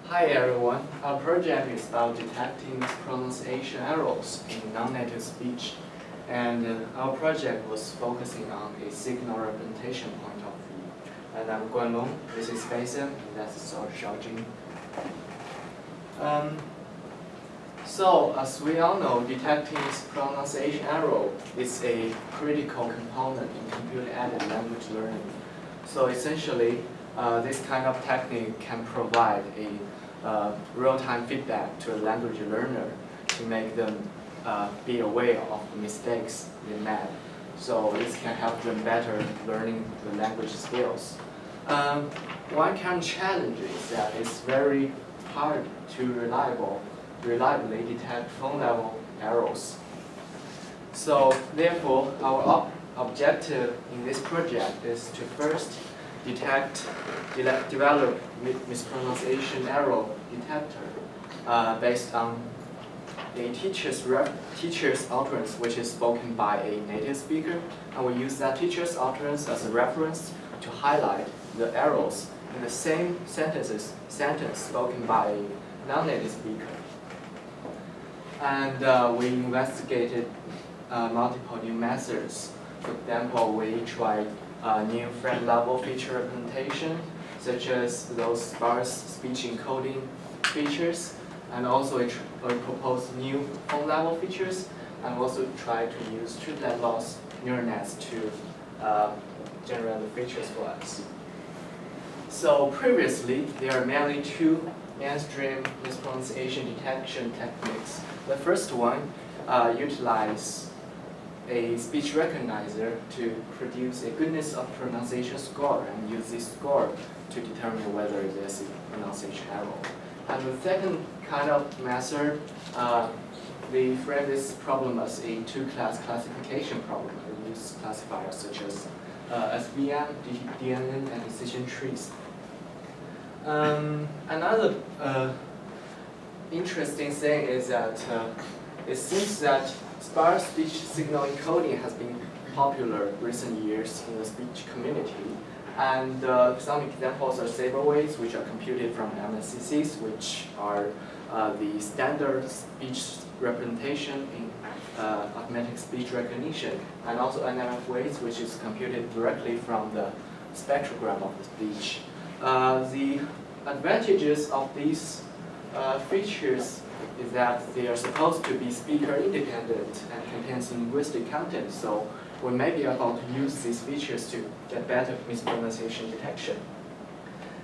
Hi everyone, our project is about detecting pronunciation errors in non-native speech, and our project was focusing on a signal representation point of view. And I'm Guanlong, this is Basin, and that's Xiaojing. So, as we all know, detecting pronunciation error is a critical component in computer-aided language learning. So essentially, this kind of technique can provide a real-time feedback to a language learner to make them be aware of the mistakes they made. So this can help them better learning the language skills. One current challenge is that it's very hard to reliably detect phone-level errors. So therefore, our objective in this project is to first develop mispronunciation error detector based on a teacher's utterance, which is spoken by a native speaker, and we use that teacher's utterance as a reference to highlight the errors in the same sentence spoken by a non-native speaker. And we investigated multiple new methods. For example, we tried new frame-level feature representation, such as those sparse speech encoding features, and also we proposed new phone-level features, and also tried to use triplet loss neural nets to generate the features for us. So previously, there are mainly two mainstream mispronunciation detection techniques. The first one utilizes a speech recognizer to produce a goodness of pronunciation score and use this score to determine whether there's a pronunciation error. And the second kind of method, we frame this problem as a two-class classification problem. We use classifiers such as SVM, DNN, and decision trees. Another interesting thing is that it seems that sparse speech signal encoding has been popular recent years in the speech community. And some examples are saber weights, which are computed from MSCCs, which are the standard speech representation in automatic speech recognition, and also NMF weights, which is computed directly from the spectrogram of the speech. The advantages of these features is that they are supposed to be speaker independent and contains linguistic content, so we may be able to use these features to get better mispronunciation detection.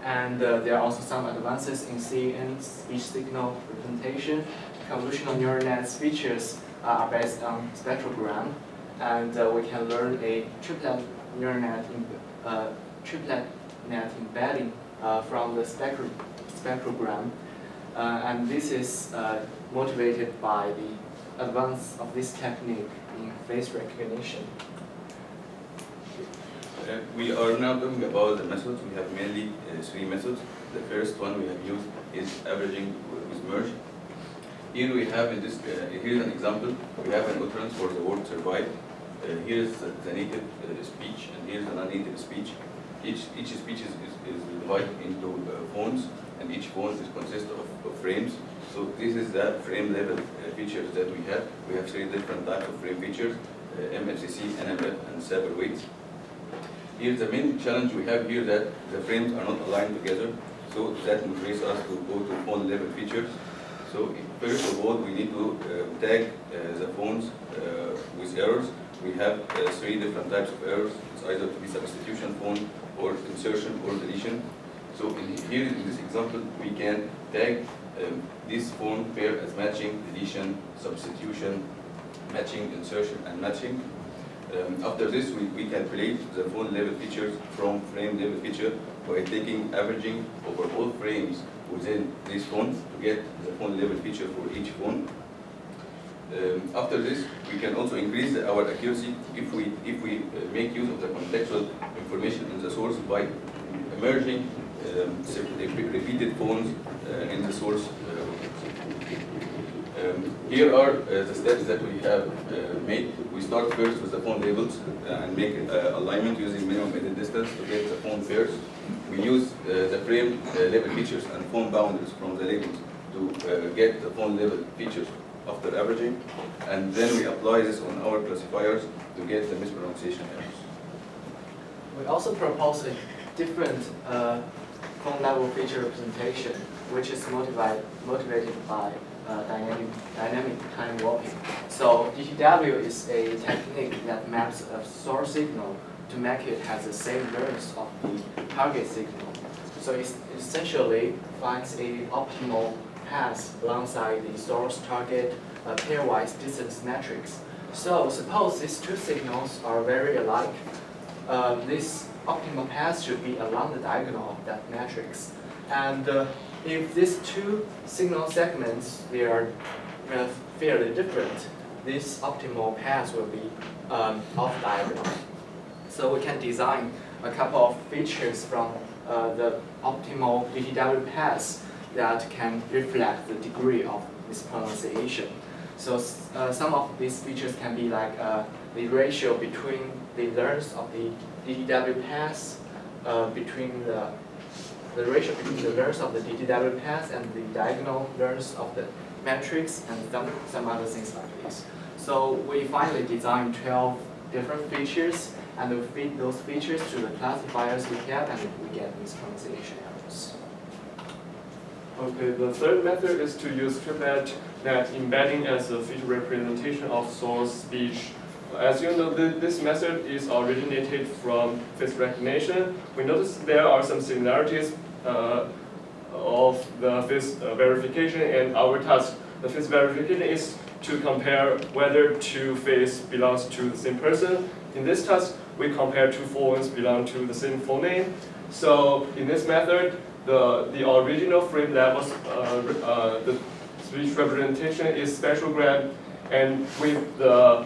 And there are also some advances in CNN speech signal representation. Convolutional neural nets features are based on spectrogram, and we can learn a triplet net embedding from the spectrogram. And this is motivated by the advance of this technique in face recognition. We are now talking about the methods. We have mainly three methods. The first one we have used is averaging with merge. Here we have in this. Here's an example. We have an utterance for the word survive. Here is the native speech, and here's the non-native speech. Each speech is divided into phones, and each phone consists of frames. So this is the frame level features that we have. We have three different types of frame features: MFCC, NMF, and saber weights. Here's the main challenge we have here, that the frames are not aligned together. So that motivates us to go to phone level features. So first of all, we need to tag the phones with errors. We have three different types of errors. It's either to be substitution phone, or insertion, or deletion. So here in this example, we can tag this phone pair as matching, deletion, substitution, matching, insertion, and matching. After this, we calculate the phone level features from frame level feature by taking averaging over all frames within this phone to get the phone level feature for each phone. After this, we can also increase our accuracy if we make use of the contextual information in the source by merging repeated phones in the source. Here are the steps that we have made. We start first with the phone labels and make alignment using minimum edit distance to get the phone pairs. we use the frame level features and phone boundaries from the labels to get the phone level features after averaging, and then we apply this on our classifiers to get the mispronunciation errors. We also propose a different phone level feature representation, which is motivated by dynamic time warping. So DTW is a technique that maps a source signal to make it has the same length of the target signal. So it essentially finds a optimal path alongside the source target pairwise distance matrix. So suppose these two signals are very alike. This optimal path should be along the diagonal of that matrix. And if these two signal segments they are fairly different, this optimal path will be off diagonal. So we can design a couple of features from the optimal DTW path that can reflect the degree of mispronunciation. So some of these features can be like the ratio between the length of the DTW path, between the ratio between the length of the DTW path and the diagonal length of the matrix, and some other things like this. So we finally designed 12 different features, and we feed those features to the classifiers we have, and we get mispronunciation errors. Okay, the third method is to use triplet net embedding as a feature representation of source speech. As you know, this method is originated from face recognition. We notice there are some similarities of the face verification and our task. The face verification is to compare whether two faces belongs to the same person. In this task, we compare two phones belong to the same phone name. So in this method, the original frame levels, the speech representation is spectrogram, and with the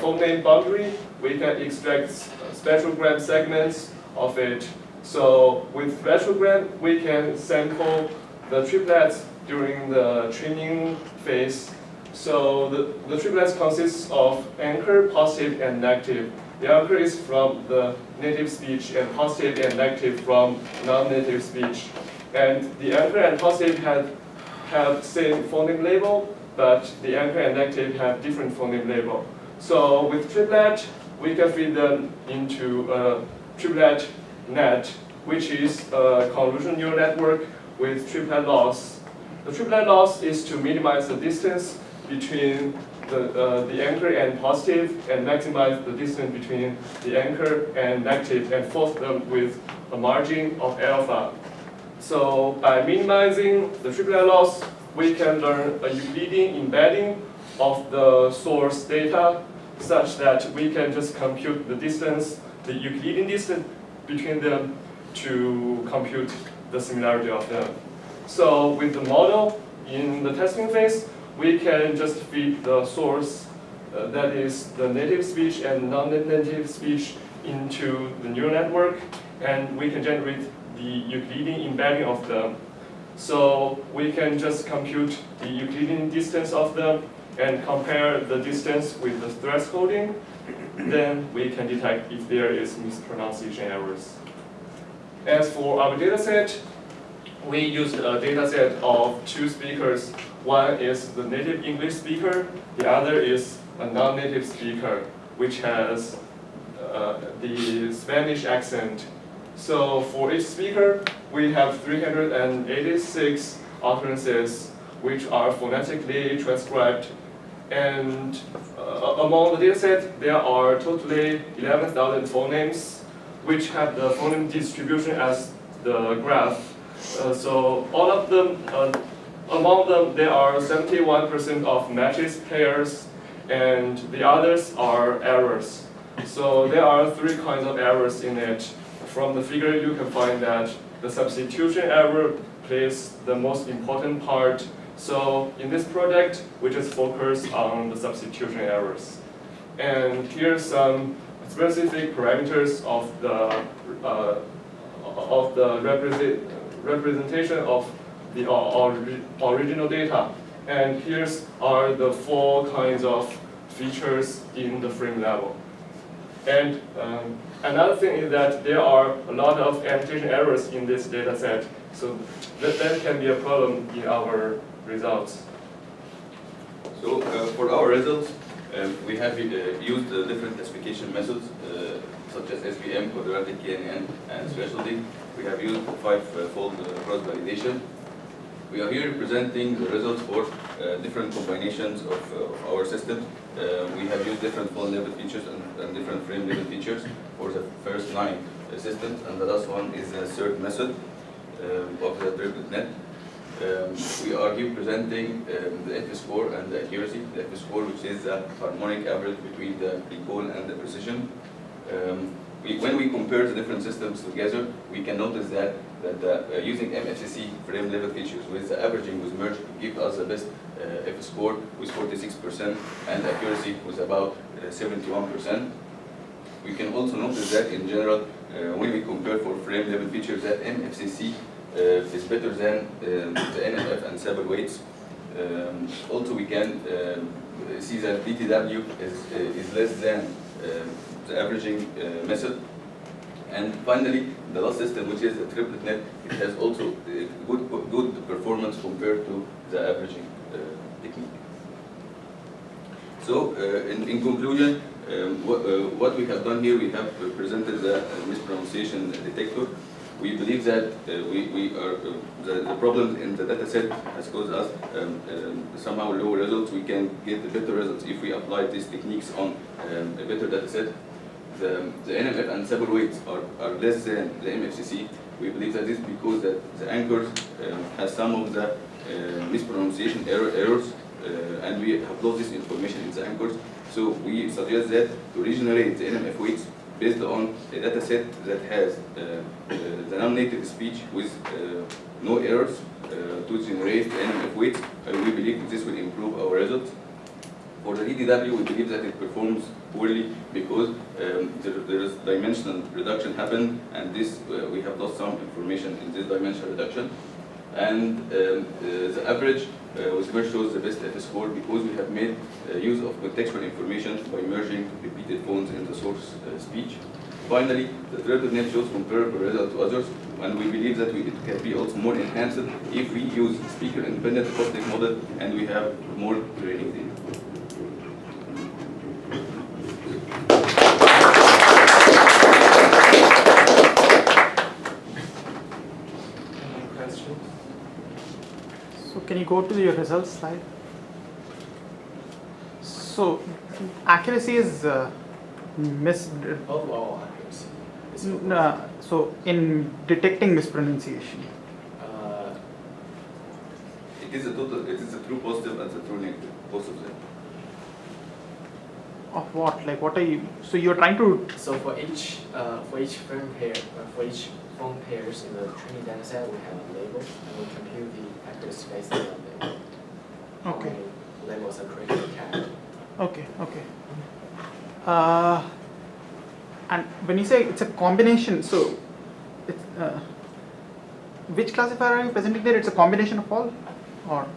phone name boundary, we can extract spectrogram segments of it. So with spectrogram, we can sample the triplets during the training phase. So the triplets consists of anchor, positive, and negative. The anchor is from the native speech, and positive and negative from non-native speech. And the anchor and positive have same phoneme label, but the anchor and negative have different phoneme label. So with triplet, we can feed them into a triplet net, which is a convolutional neural network with triplet loss. The triplet loss is to minimize the distance between the anchor and positive, and maximize the distance between the anchor and negative, and force them with a margin of alpha. So by minimizing the triplet loss, we can learn a Euclidean embedding of the source data, such that we can just compute the distance, the Euclidean distance between them, to compute the similarity of them. So with the model in the testing phase, we can just feed the source, that is the native speech and non-native speech, into the neural network, and we can generate the Euclidean embedding of them. So we can just compute the Euclidean distance of them and compare the distance with the thresholding. Then we can detect if there is mispronunciation errors. As for our dataset, we used a dataset of two speakers. One is the native English speaker, the other is a non-native speaker, which has the Spanish accent. So for each speaker, we have 386 utterances, which are phonetically transcribed. And among the dataset, there are totally 11,000 phonemes, which have the phoneme distribution as the graph. So all of them, among them, there are 71% of matches pairs, and the others are errors. So there are three kinds of errors in it. From the figure, you can find that the substitution error plays the most important part. So in this project, we just focus on the substitution errors. And here's some specific parameters of the representation of the original data. And here's are the four kinds of features in the frame level. And Another thing is that there are a lot of annotation errors in this data set, so that can be a problem in our results. So for our results, we have used different classification methods such as SVM, quadratic, KNN, and specialty. We have used 5-fold cross-validation. We are here presenting the results for different combinations of our system. We have used different phone level features and different frame level features for the first 9 systems, and the last one is the third method of the triplet net. We are here presenting the F-score and the accuracy. The F-score, which is the harmonic average between the recall and the precision. When we compare the different systems together, we can notice that using MFCC frame level features with the averaging with merge give us the best F-score with 46% and accuracy with about 71%. We can also notice that in general, when we compare for frame level features, that MFCC is better than the NFF and sample weights. Also, we can see that DTW is less than the averaging method. And finally, the last system, which is the triplet net, it has also good performance compared to the averaging technique. So, in conclusion, what we have done here, we have presented the mispronunciation detector. We believe that the problem in the data set has caused us somehow low results. We can get better results if we apply these techniques on a better data set. The NMF and sample weights are less than the MFCC. We believe that this is because the anchors has some of the mispronunciation errors, and we have lost this information in the anchors. So we suggest that to regenerate the NMF weights based on a data set that has the non-native speech with no errors to generate the NMF weights, and we believe this will improve our results. For the DTW, we believe that it performs poorly because there is dimensional reduction happened, and this we have lost some information in this dimensional reduction. And the average with merge shows the best F-score because we have made use of contextual information by merging repeated phones in the source speech. Finally, the triplet net shows comparable results to others, and we believe that it can be also more enhanced if we use speaker-independent acoustic model and we have more training data. So can you go to your results slide? So accuracy is Overall accuracy. so in detecting mispronunciation. It is a total. It is a true positive and a true negative, both of them. Of what? Like what are you? So you're trying to. So for each frame pair, for each phone pairs in the training data set, we have a label, and we compute the accuracy based on that label. Okay. How many labels are correctly tagged. Okay. And when you say it's a combination, so it's which classifier are you presenting there? It's a combination of all, or?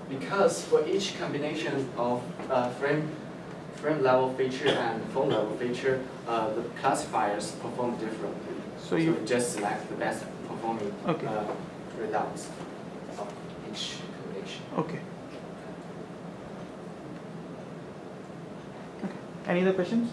Because for each combination of frame level feature and phone level feature, the classifiers perform differently. So you just select the best performing Okay. Results of each combination. Okay. Any other questions?